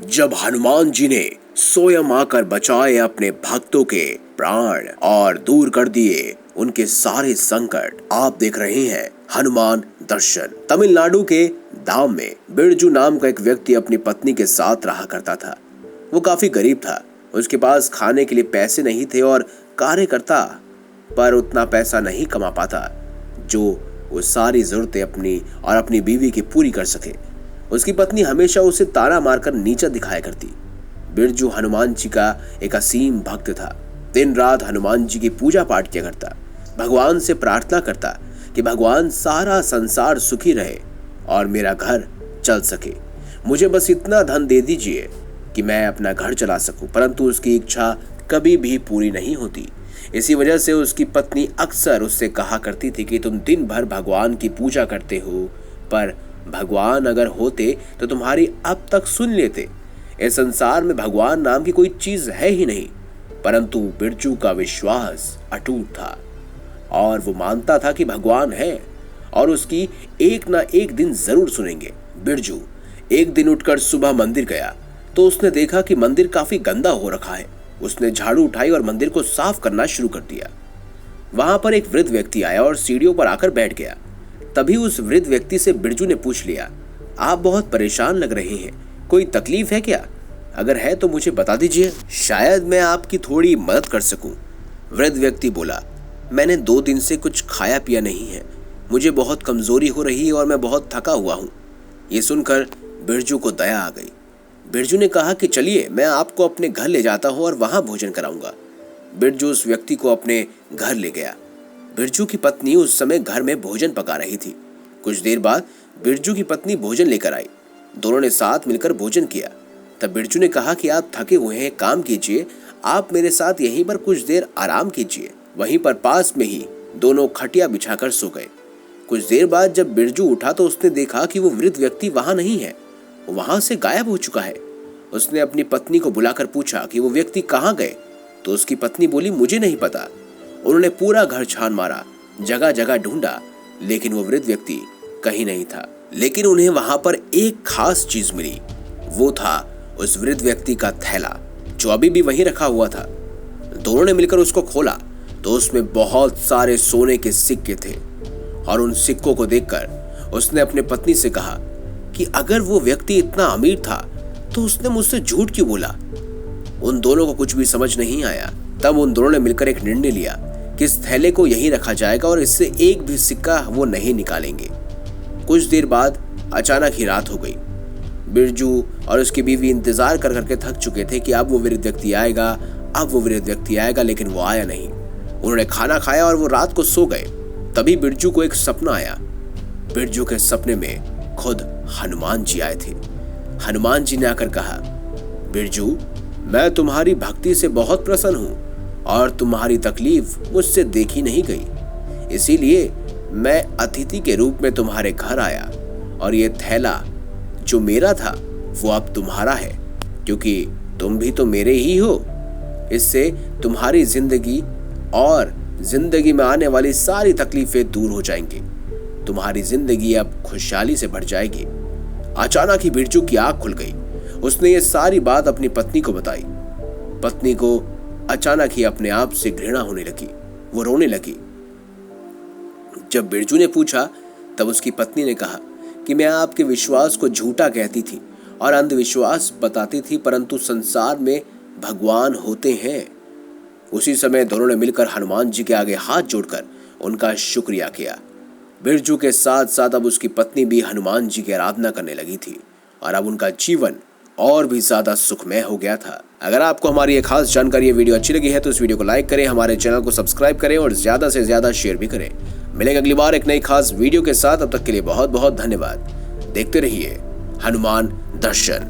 जब हनुमान जी ने स्वयं आकर बचाए अपने भक्तों के प्राण और दूर कर दिए उनके सारे संकट। आप देख रहे हैं हनुमान दर्शन। तमिलनाडु के दाम में बिरजू नाम का एक व्यक्ति अपनी पत्नी के साथ रहा करता था। वो काफी गरीब था, उसके पास खाने के लिए पैसे नहीं थे और कार्य करता पर उतना पैसा नहीं कमा पाता जो वो सारी जरूरतें अपनी बीवी की पूरी कर सके। उसकी पत्नी हमेशा उसे ताना मारकर नीचा दिखाया करती। बिरजू हनुमान जी का एक असीम भक्त था। दिन रात हनुमान जी की पूजा पाठ किया करता, भगवान से प्रार्थना करता कि भगवान सारा संसार सुखी रहे और मेरा घर चल सके। मुझे बस इतना धन दे दीजिए कि मैं अपना घर चला सकूं। परंतु उसकी इच्छा कभी भी पूरी नहीं होती। इसी वजह से उसकी पत्नी अक्सर उससे कहा करती थी कि तुम दिन भर भगवान की पूजा करते हो, पर भगवान अगर होते तो तुम्हारी अब तक सुन लेते। इस संसार में भगवान नाम की कोई चीज है ही नहीं। परंतु बिरजू का विश्वास अटूट था और वो मानता था कि भगवान है और उसकी एक ना एक दिन जरूर सुनेंगे। बिरजू एक दिन उठकर सुबह मंदिर गया तो उसने देखा कि मंदिर काफी गंदा हो रखा है। उसने झाड़ू उठाई और मंदिर को साफ करना शुरू कर दिया। वहां पर एक वृद्ध व्यक्ति आया और सीढ़ियों पर आकर बैठ गया। तभी उस वृद्ध व्यक्ति से बिरजू ने पूछ लिया, आप बहुत परेशान लग रहे हैं, कोई तकलीफ है क्या? अगर है तो मुझे बता दीजिए, शायद मैं आपकी थोड़ी मदद कर सकूं। वृद्ध व्यक्ति बोला, मैंने 2 दिन से कुछ खाया पिया नहीं है, मुझे बहुत कमजोरी हो रही है और मैं बहुत थका हुआ हूँ। ये सुनकर बिरजू को दया आ गई। बिरजू ने कहा कि चलिए मैं आपको अपने घर ले जाता हूँ और वहां भोजन कराऊंगा। बिरजू उस व्यक्ति को अपने घर ले गया। बिरजू की पत्नी उस समय घर में भोजन पका रही थी। कुछ देर बाद बिरजू की पत्नी भोजन लेकर आई। दोनों ने साथ मिलकर भोजन किया। तब बिरजू ने कहा कि आप थके हुए हैं, काम कीजिए, आप मेरे साथ यहीं पर कुछ देर आराम कीजिए। वहीं पर पास में ही दोनों खटिया बिछाकर सो गए। कुछ देर बाद जब बिरजू उठा तो उसने देखा कि वो वृद्ध व्यक्ति वहां नहीं है, वो वहां से गायब हो चुका है। उसने अपनी पत्नी को बुलाकर पूछा कि वो व्यक्ति कहाँ गए, तो उसकी पत्नी बोली, मुझे नहीं पता। उन्होंने पूरा घर छान मारा, जगह जगह ढूंढा, लेकिन वो वृद्ध व्यक्ति कहीं नहीं था। लेकिन उन्हें वहां पर एक खास चीज मिली। वो था उस वृद्ध व्यक्ति का थैला जो अभी भी वहीं रखा हुआ था। दोनों ने मिलकर उसको खोला तो उसमें बहुत सारे सोने के सिक्के थे और उन सिक्कों को देखकर उसने अपने पत्नी से कहा कि अगर वो व्यक्ति इतना अमीर था तो उसने मुझसे झूठ क्यों बोला। उन दोनों को कुछ भी समझ नहीं आया। तब उन दोनों ने मिलकर एक निर्णय लिया कि इस थैले को यहीं रखा जाएगा और इससे एक भी सिक्का वो नहीं निकालेंगे। कुछ देर बाद अचानक ही रात हो गई। बिरजू और उसकी बीवी इंतजार कर करके थक चुके थे कि अब वो वृद्ध व्यक्ति आएगा, लेकिन वो आया नहीं। उन्होंने खाना खाया और वो रात को सो गए। तभी बिरजू को एक सपना आया। बिरजू के सपने में खुद हनुमान जी आए थे। हनुमान जी ने आकर कहा, बिरजू, मैं तुम्हारी भक्ति से बहुत प्रसन्न हूं और तुम्हारी तकलीफ मुझसे देखी नहीं गई, इसीलिए मैं अतिथि के रूप में तुम्हारे घर आया और ये थैला जो मेरा था वो अब तुम्हारा है, क्योंकि तुम भी तो मेरे ही हो। इससे तुम्हारी जिंदगी और जिंदगी में आने वाली सारी तकलीफें दूर हो जाएंगी। तुम्हारी जिंदगी अब खुशहाली से भर जाएगी। अचानक ही बिरजू की आंख खुल गई। उसने ये सारी बात अपनी पत्नी को बताई। पत्नी को अचानक ही अपने आप से घृणा होने लगी। वो रोने लगी। जब बिरजू ने पूछा तब उसकी पत्नी ने कहा कि मैं आपके विश्वास को झूठा कहती थी और अंधविश्वास बताती थी, परंतु संसार में भगवान होते हैं। उसी समय दोनों ने मिलकर हनुमान जी के आगे हाथ जोड़कर उनका शुक्रिया किया। बिरजू के साथ साथ अब उसकी पत्नी भी हनुमान जी की आराधना करने लगी थी और अब उनका जीवन और भी ज्यादा सुखमय हो गया था। अगर आपको हमारी ये खास जानकारी, ये वीडियो अच्छी लगी है तो इस वीडियो को लाइक करें, हमारे चैनल को सब्सक्राइब करें और ज्यादा से ज्यादा शेयर भी करें। मिलेंगे अगली बार एक नई खास वीडियो के साथ। अब तक के लिए बहुत बहुत धन्यवाद। देखते रहिए हनुमान दर्शन।